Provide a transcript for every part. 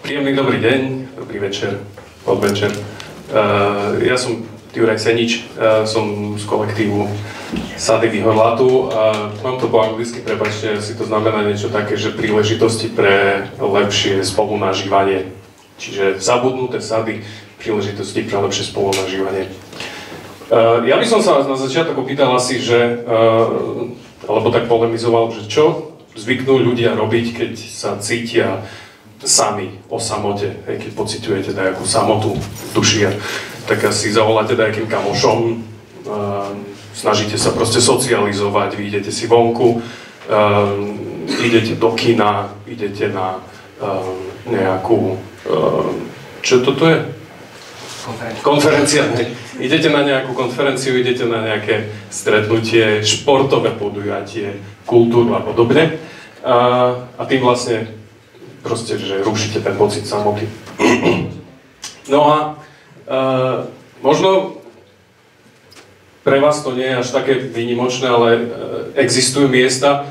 Príjemný dobrý deň, dobrý večer, podvečer. Ja som Juraj Senič, som z kolektívu Sady Vyhorlátu. Mám to po anglicky, prepáčte, asi to znamená niečo také, že príležitosti pre lepšie spolunažívanie. Čiže zabudnuté sady, príležitosti pre lepšie spolunažívanie. Ja by som sa vás na začiatok opýtal asi, že, alebo tak polemizoval, že čo zvyknú ľudia robiť, keď sa cítia sami, o samote, keď pociťujete nejakú samotu v duši, tak asi zavoláte nejakým kamošom, snažíte sa proste socializovať, vy idete si vonku, idete do kina, idete na nejakú, čo toto je? Konferencia. Idete na nejakú konferenciu, idete na nejaké stretnutie, športové podujatie, kultúru a podobne. A tým vlastne proste, že rušíte ten pocit samoty. No a možno pre vás to nie je až také výnimočné, ale existujú miesta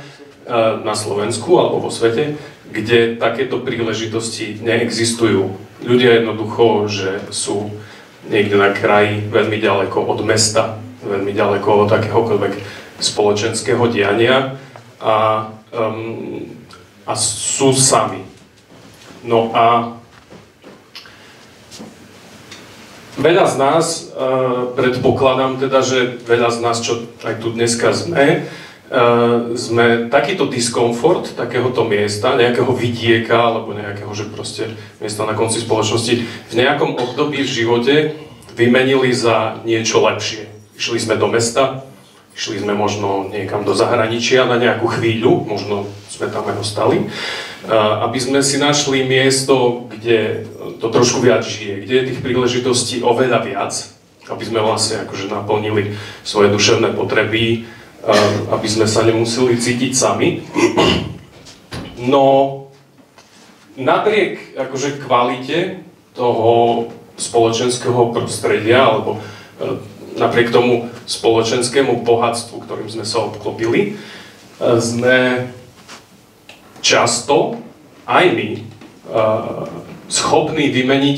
na Slovensku alebo vo svete, kde takéto príležitosti neexistujú. Ľudia jednoducho, že sú niekde na kraji, veľmi ďaleko od mesta, veľmi ďaleko od takéhokoľvek spoločenského diania a sú sami. No a veľa z nás, predpokladám teda, že veľa z nás, čo aj tu dneska sme takýto diskomfort takéhoto miesta, nejakého vidieka, alebo nejakého, že proste miesta na konci spoločnosti, v nejakom období v živote vymenili za niečo lepšie. Išli sme do mesta, išli sme možno niekam do zahraničia na nejakú chvíľu, možno sme tam aj ostali, aby sme si našli miesto, kde to trošku viac žije, kde je tých príležitostí oveľa viac, aby sme vlastne akože naplnili svoje duševné potreby, aby sme sa nemuseli cítiť sami. No, napriek akože kvalite toho spoločenského prostredia, alebo napriek tomu spoločenskému bohatstvu, ktorým sme sa obklopili, sme často aj my schopní vymeniť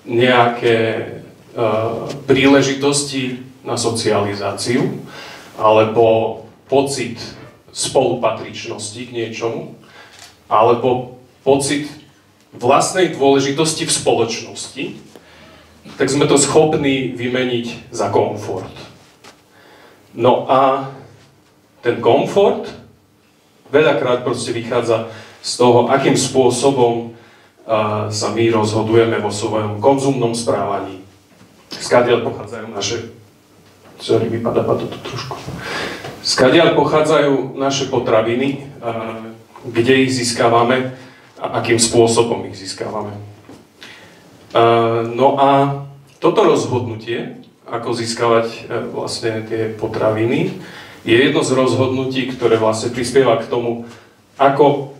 nejaké príležitosti na socializáciu alebo pocit spolupatričnosti k niečomu, alebo pocit vlastnej dôležitosti v spoločnosti, tak sme to schopní vymeniť za komfort. No a ten komfort veľakrát proste vychádza z toho, akým spôsobom sa my rozhodujeme vo svojom konzumnom správaní. Skadiaľ pochádzajú naše... Sorry, vypadá to tu trošku. Skadiaľ pochádzajú naše potraviny, kde ich získavame a akým spôsobom ich získavame. No a toto rozhodnutie, ako získavať vlastne tie potraviny, je jedno z rozhodnutí, ktoré vlastne prispieva k tomu, ako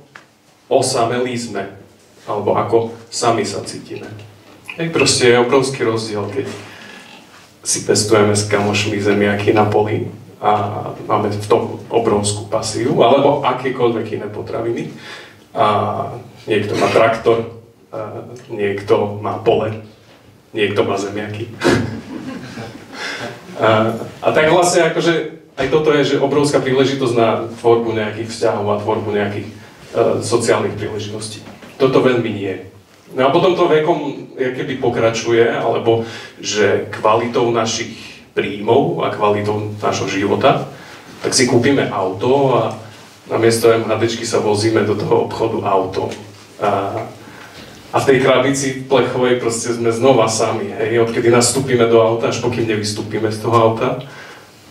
osamelí sme, alebo ako sami sa cítime. Proste je obrovský rozdiel, keď si pestujeme s kamošmi zemiaky na poli a máme v tom obrovskú pasiu, alebo akékoľvek iné potraviny. A niekto má traktor, niekto má pole, niekto má zemiaky. A tak vlastne akože aj toto je že obrovská príležitosť na tvorbu nejakých vzťahov a tvorbu nejakých sociálnych príležitostí. Toto veľmi nie. No a potom to vekom keby pokračuje, alebo že kvalitou našich príjmov a kvalitou našho života, tak si kúpime auto a namiesto MHDčky sa vozíme do toho obchodu auto. A v tej krabici plechovej proste sme znova sami, hej, odkedy nastúpime do auta, až pokým nevystúpime z toho auta,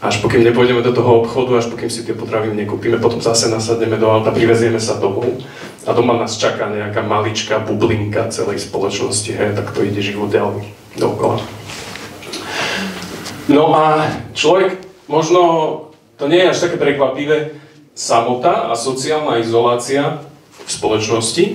až pokým nepôjdeme do toho obchodu, až pokým si tie potraviny nekúpime, potom zase nasadneme do auta, privezieme sa domov a doma nás čaká nejaká maličká bublinka celej spoločnosti, hej, tak to ide život ďalej dookola. No a človek, možno to nie je až také prekvapivé, samota a sociálna izolácia v spoločnosti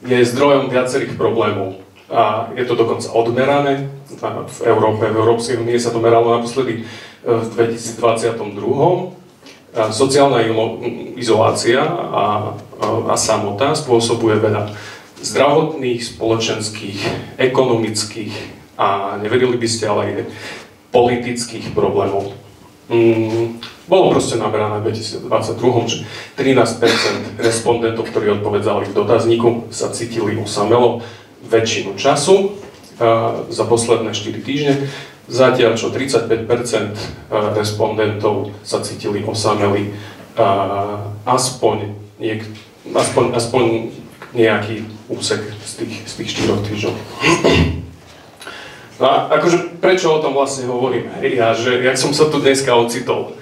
je zdrojom viacerých problémov. A je to dokonca odmerané. V Európe, v Európskej únii sa to meralo naposledy v 2022. Sociálna izolácia a samota spôsobuje veľa zdravotných, spoločenských, ekonomických a neverili by ste, ale aj politických problémov. Bolo proste naberané v 2022, že 13% respondentov, ktorí odpovedali v dotazníku, sa cítili osamelo väčšinu času za posledné 4 týždne, zatiaľ čo 35% respondentov sa cítili osameli aspoň nejaký úsek z tých 4 týždňov. No a akože prečo o tom vlastne hovorím? Ja, že jak som sa tu dneska ocitol,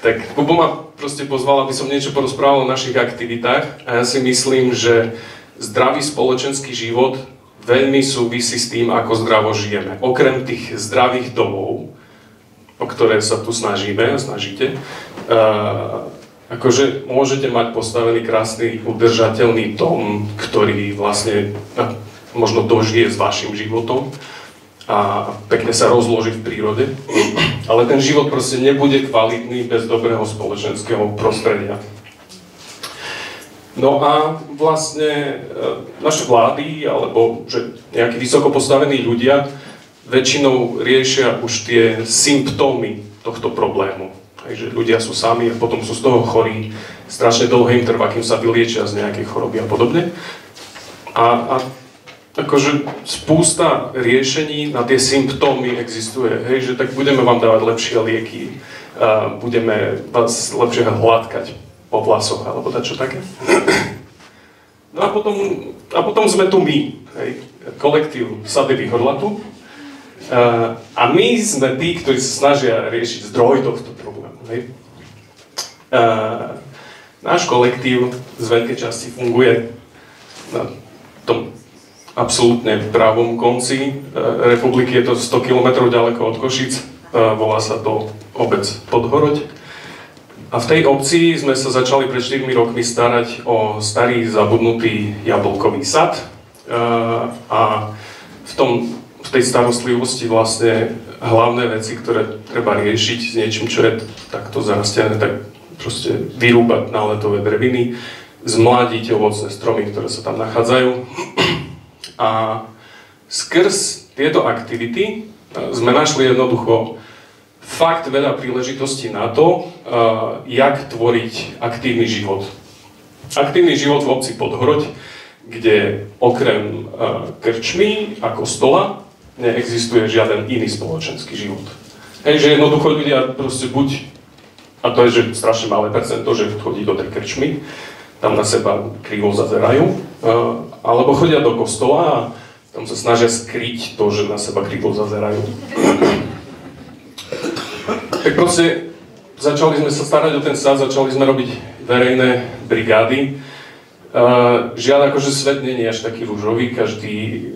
tak Kubo ma proste pozval, aby som niečo porozprával o našich aktivitách a ja si myslím, že zdravý spoločenský život veľmi súvisí s tým, ako zdravo žijeme. Okrem tých zdravých domov, o ktoré sa tu snažíte, akože môžete mať postavený krásny, udržateľný dom, ktorý vlastne možno dožije s vašim životom a pekne sa rozloží v prírode, ale ten život proste nebude kvalitný bez dobrého spoločenského prostredia. No a vlastne naše vlády, alebo že nejakí vysoko postavení ľudia väčšinou riešia už tie symptómy tohto problému. Takže ľudia sú sami a potom sú z toho chorí, strašne dlho im trvá, kým sa vyliečia z nejakej choroby a podobne. A akože spústa riešení na tie symptómy existuje. Hej, že tak budeme vám dávať lepšie lieky, budeme vás lepšie hladkať po vlasoch, alebo dačo také. No a potom sme tu my, hej, kolektív Sady Vyhorlatu. A my sme tí, ktorí sa snažia riešiť zdroj tohto problému. Hej. Náš kolektív z veľkej časti funguje na tom absolútne pravom konci republiky, je to 100 km ďaleko od Košic, volá sa to obec Podhoroď. A v tej obci sme sa začali pred 4 rokmi starať o starý zabudnutý jablkový sad. A v tej starostlivosti vlastne hlavné veci, ktoré treba riešiť s niečím, čo je takto zarastené, tak proste vyrúbať náletové dreviny, zmladiť ovocné stromy, ktoré sa tam nachádzajú. A skrz tieto aktivity sme našli jednoducho fakt veľa príležitostí na to, jak tvoriť aktívny život. Aktívny život v obci Podhoroď, kde okrem krčmy a kostola neexistuje žiaden iný spoločenský život. Hej, že jednoducho ľudia proste buď, a to je že strašne malé percento, že chodí do tej krčmy, tam na seba krivo zazerajú, alebo chodia do kostola a tam sa snažia skryť to, že na seba krivo zazerajú. Tak proste začali sme sa starať o ten sad, začali sme robiť verejné brigády. Žiaľ, akože svet nie je až taký ružový, každý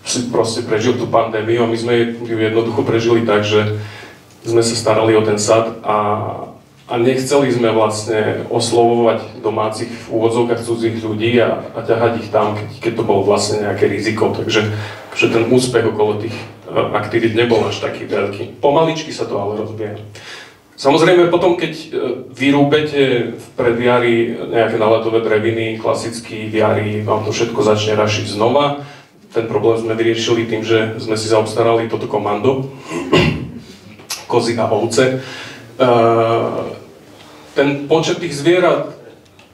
si proste prežil tú pandémiu a my sme ju jednoducho prežili tak, že sme sa starali o ten sad a nechceli sme vlastne oslovovať domácich v úvodzovkách cudzích ľudí a ťahať ich tam, keď to bolo vlastne nejaké riziko. Takže že ten úspech okolo tých aktivít nebol až taký veľký. Pomaličky sa to ale rozbieha. Samozrejme potom, keď vyrúbete v predjari nejaké náletové dreviny, klasicky v jari vám to všetko začne rašiť znova. Ten problém sme vyriešili tým, že sme si zaobstarali toto komando, kozy a ovce. Ten počet tých zvierat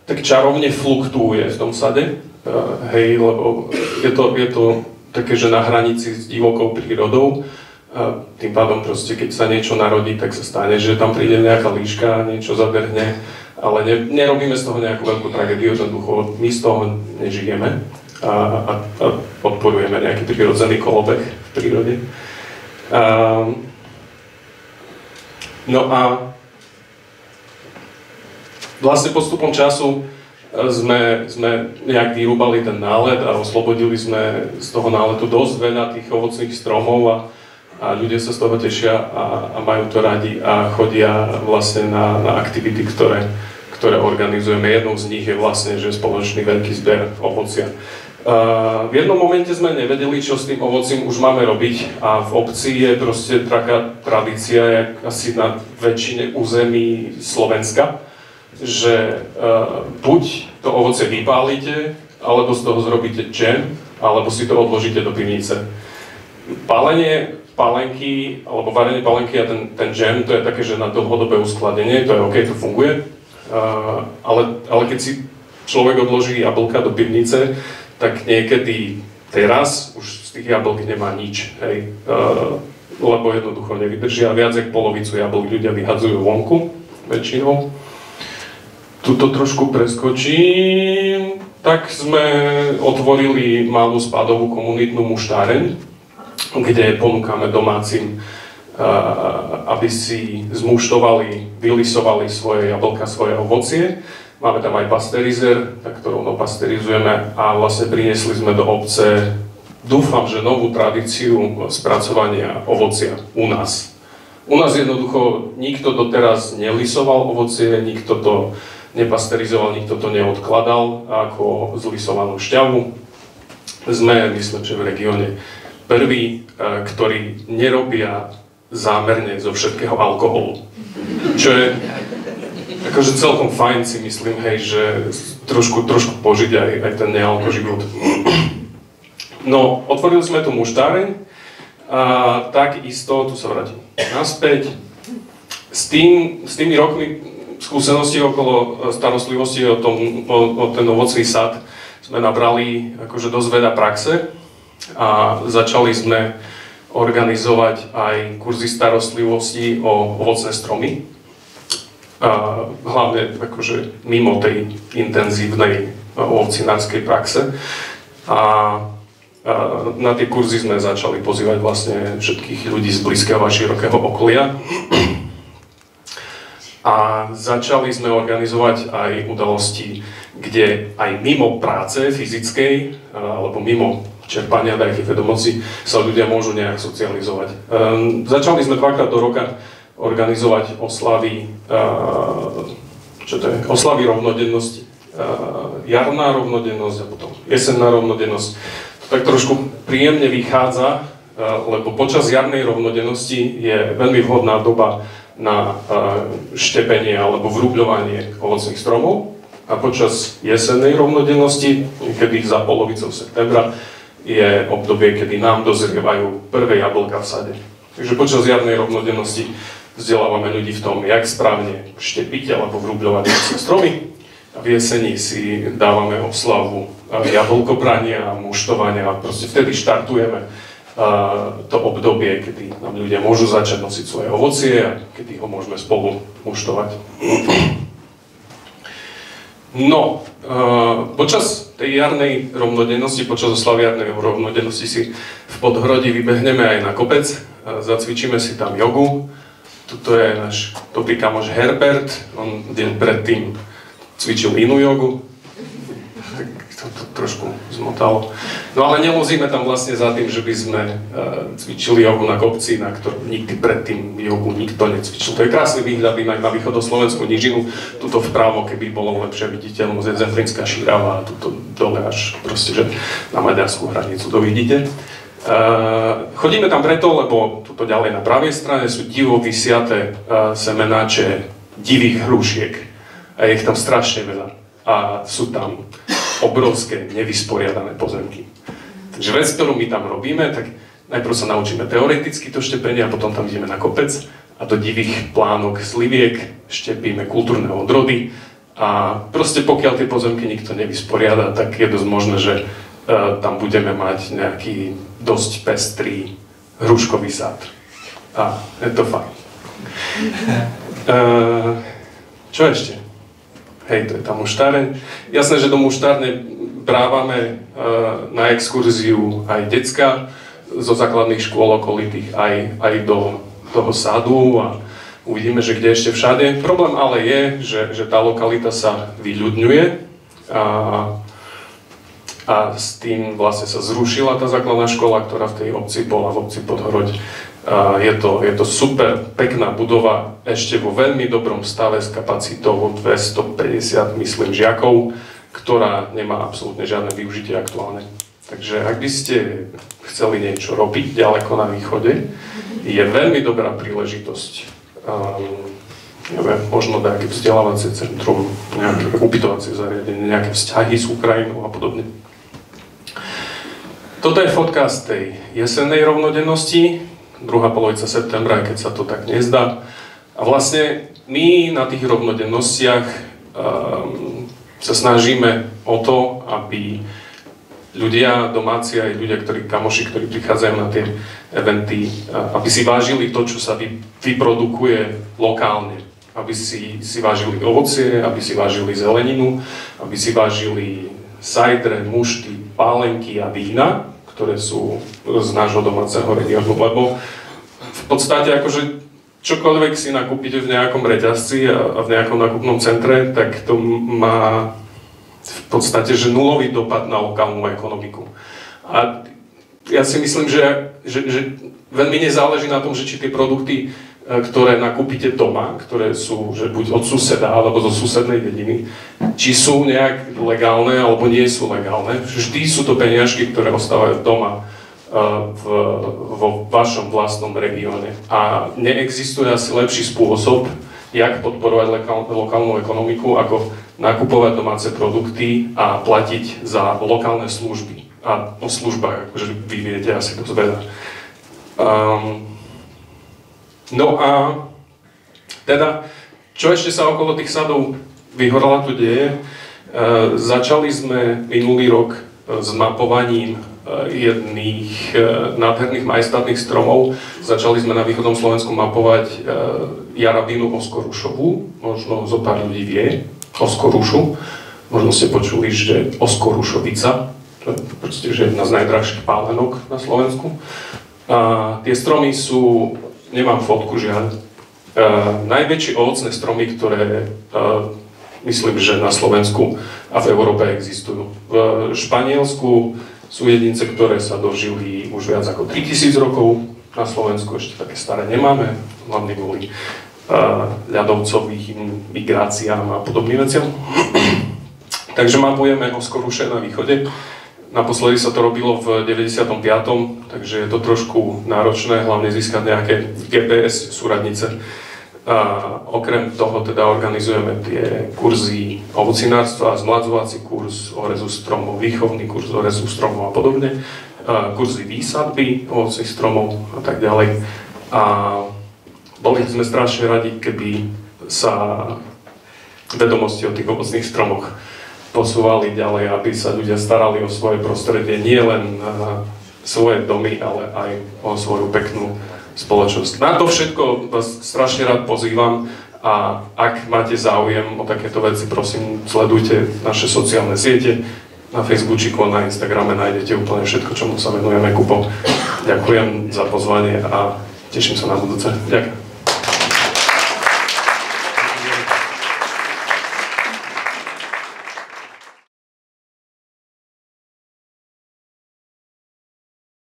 tak čarovne fluktuuje v tom sade, hej, lebo je to také, že na hranici s divokou prírodou. Tým pádom proste, keď sa niečo narodí, tak sa stane, že tam príde nejaká líška, niečo zadrhne, ale nerobíme z toho nejakú veľkú tragédiu, jednoducho my z toho nežijeme a podporujeme nejaký prirodzený kolobeh v prírode. No a vlastne postupom času sme nejak vyrúbali ten nálet a oslobodili sme z toho náletu dosť veľa tých ovocných stromov a ľudia sa z toho tešia a majú to radi a chodia vlastne na aktivity, ktoré organizujeme. Jednou z nich je vlastne, že spoločný veľký zber ovocia. V jednom momente sme nevedeli, čo s tým ovocím už máme robiť a v obci je proste taká tradícia, jak asi na väčšine území Slovenska, že buď to ovoce vypálite, alebo z toho zrobíte džem, alebo si to odložíte do pivnice. Palenie pálenky, alebo varenie pálenky a ten džem, to je také, že na dlhodobé uskladenie, to je OK, to funguje. Ale keď si človek odloží jablka do pivnice, tak niekedy teraz už z tých jablk nemá nič, hej. Lebo jednoducho nevydržia. Viac ako polovicu jablk ľudia vyhadzujú vonku, väčšinou. Tuto trošku preskočím. Tak sme otvorili malú spádovú komunitnú muštáreň, kde ponúkame domácim, aby si zmuštovali, vylisovali svoje jablka, svoje ovocie. Máme tam aj pasteurizer, tak to rovno pasteurizujeme a vlastne priniesli sme do obce, dúfam, že novú tradíciu spracovania ovocia u nás. U nás jednoducho nikto doteraz nelisoval ovocie, nikto to nepasteurizoval, nikto to neodkladal ako zlisovanú šťavu. Sme, myslím, že v regióne prví, ktorí nerobia zámerne zo všetkého alkoholu. Čo je akože celkom fajn, si myslím, hej, že trošku požiť aj ten nealkoživot. No, otvorili sme tu muštáreň a takisto, tu sa vrátim naspäť, s tými rokmi skúsenosti okolo starostlivosti o ten ovocný sad sme nabrali akože dosť veľa praxe a začali sme organizovať aj kurzy starostlivosti o ovocné stromy. A hlavne akože mimo tej intenzívnej ovocínarskej praxe. A na tie kurzy sme začali pozývať vlastne všetkých ľudí z blízkeho a širokého okolia. A začali sme organizovať aj udalosti, kde aj mimo práce fyzickej alebo mimo čerpania nejakých vedomocí sa ľudia môžu nejak socializovať. Začali sme dvakrát do roka organizovať oslavy, oslavy rovnodennosti. Jarná rovnodennosť a potom jesenná rovnodennosť. To tak trošku príjemne vychádza, lebo počas jarnej rovnodennosti je veľmi vhodná doba na štepenie alebo vrubľovanie ovocných stromov a počas jesennej rovnodennosti, kedy za polovicou septembra, je obdobie, kedy nám dozrievajú prvé jablka v sade. Takže počas jarnej rovnodennosti vzdelávame ľudí v tom, jak správne štepiť alebo vrubľovať ovocné stromy a v jeseni si dávame oslavu jablkobrania a muštovania a proste vtedy štartujeme to obdobie, kedy nám ľudia môžu začať nosiť svoje ovocie a kedy ho môžeme spolu muštovať. No, počas tej jarnej rovnodennosti, počas oslavy jarnej rovnodennosti si v Podhrodí vybehneme aj na kopec, zacvičíme si tam jogu. Tuto je náš dobrý kamoš Herbert, on deň predtým cvičil inú jogu. To trošku zmotalo. No ale nelozíme tam vlastne za tým, že by sme cvičili jogu na kopci, na ktorom nikdy predtým jogu nikto necvičil. To je krásny výhľad inak na východoslovenskú nížinu. Tuto vpravo, keby bolo lepšie viditeľnosť, je Zemplínska šírava a tuto dole až proste, že na maďarskú hranicu to vidíte. Chodíme tam preto, lebo tuto ďalej na pravej strane sú divo vysiaté semenáče divých hrušiek. A je ich tam strašne veľa. A sú tam obrovské nevysporiadané pozemky. Takže vec, ktorú my tam robíme, tak najprv sa naučíme teoreticky to štepenie a potom tam ideme na kopec a do divých plánok sliviek štepíme kultúrne odrody a proste pokiaľ tie pozemky nikto nevysporiada, tak je dosť možné, že tam budeme mať nejaký dosť pestrý hruškový sad. A je to fajn. Čo ešte? Hej, to je tá muštáreň. Jasné, že do muštárne brávame na exkurziu aj decka zo základných škôl okolitých, aj do toho sadu a uvidíme, že kde ešte všade. Problém ale je, že tá lokalita sa vyľudňuje a s tým vlastne sa zrušila tá základná škola, ktorá v tej obci bola, v obci Podhroď. Je to super pekná budova, ešte vo veľmi dobrom stave s kapacitou 250, myslím, žiakov, ktorá nemá absolútne žiadne využitie aktuálne. Takže ak by ste chceli niečo robiť ďaleko na východe, je veľmi dobrá príležitosť neviem, možno nejaké vzdelávacie centrum, nejaké ubytovacie zariadenie, nejaké vzťahy s Ukrajinou a podobne. Toto je fotka z tej jesennej rovnodennosti, druhá polovica septembra, aj keď sa to tak nezdá. A vlastne my na tých rovnodennostiach sa snažíme o to, aby ľudia, domáci aj ľudia, kamoši, ktorí prichádzajú na tie eventy, aby si vážili to, čo sa vyprodukuje lokálne. Aby si vážili ovocie, aby si vážili zeleninu, aby si vážili sajdre, mušty, pálenky a vína, ktoré sú z nášho domáceho regiónu. Lebo v podstate akože čokoľvek si nakúpite v nejakom reťazci a v nejakom nákupnom centre, tak to má v podstate že nulový dopad na lokálnu ekonomiku. A ja si myslím, že veľmi nezáleží na tom, že či tie produkty, ktoré nakúpite doma, ktoré sú že buď od suseda alebo zo susednej dediny, či sú nejak legálne alebo nie sú legálne. Vždy sú to peniažky, ktoré ostávajú doma vo vašom vlastnom regióne. A neexistuje asi lepší spôsob, jak podporovať lokálnu ekonomiku, ako nakupovať domáce produkty a platiť za lokálne služby. A o službách, akože vy viete asi dosť veľa. No a teda, čo ešte sa okolo tých sadov Vyhorela tu deje? Začali sme minulý rok s mapovaním jedných nádherných majestátnych stromov. Začali sme na východnom Slovensku mapovať jarabínu oskorušovú, možno zo pár ľudí vie, oskorušu. Možno ste počuli, že oskorušovica, to je proste že jedna z najdrahších pálenok na Slovensku. A tie stromy sú, nemám fotku žiaľ, najväčšie ovocné stromy, ktoré myslím, že na Slovensku a v Európe existujú. V Španielsku sú jedince, ktoré sa dožili už viac ako 3000 rokov. Na Slovensku ešte také staré nemáme, hlavne kvôli ľadovcovým migráciám a podobným veciam. Takže mapujeme oskoruše na východe. Naposledy sa to robilo v 95., takže je to trošku náročné, hlavne získať nejaké GPS súradnice. A okrem toho teda organizujeme tie kurzy ovocinárstva, zmladzovací kurz orezu stromov, výchovný kurz orezu stromov a podobne, kurzy výsadby ovocných stromov a tak ďalej. A boli sme strašne radi, keby sa vedomosti o tých ovocných stromoch posúvali ďalej, aby sa ľudia starali o svoje prostredie, nie len svoje domy, ale aj o svoju peknú spoločnosť. Na to všetko vás strašne rád pozývam a ak máte záujem o takéto veci, prosím, sledujte naše sociálne siete. Na Facebooku a na Instagrame nájdete úplne všetko, čomu sa venujeme, Kupo. Ďakujem za pozvanie a teším sa na budúce. Ďakujem.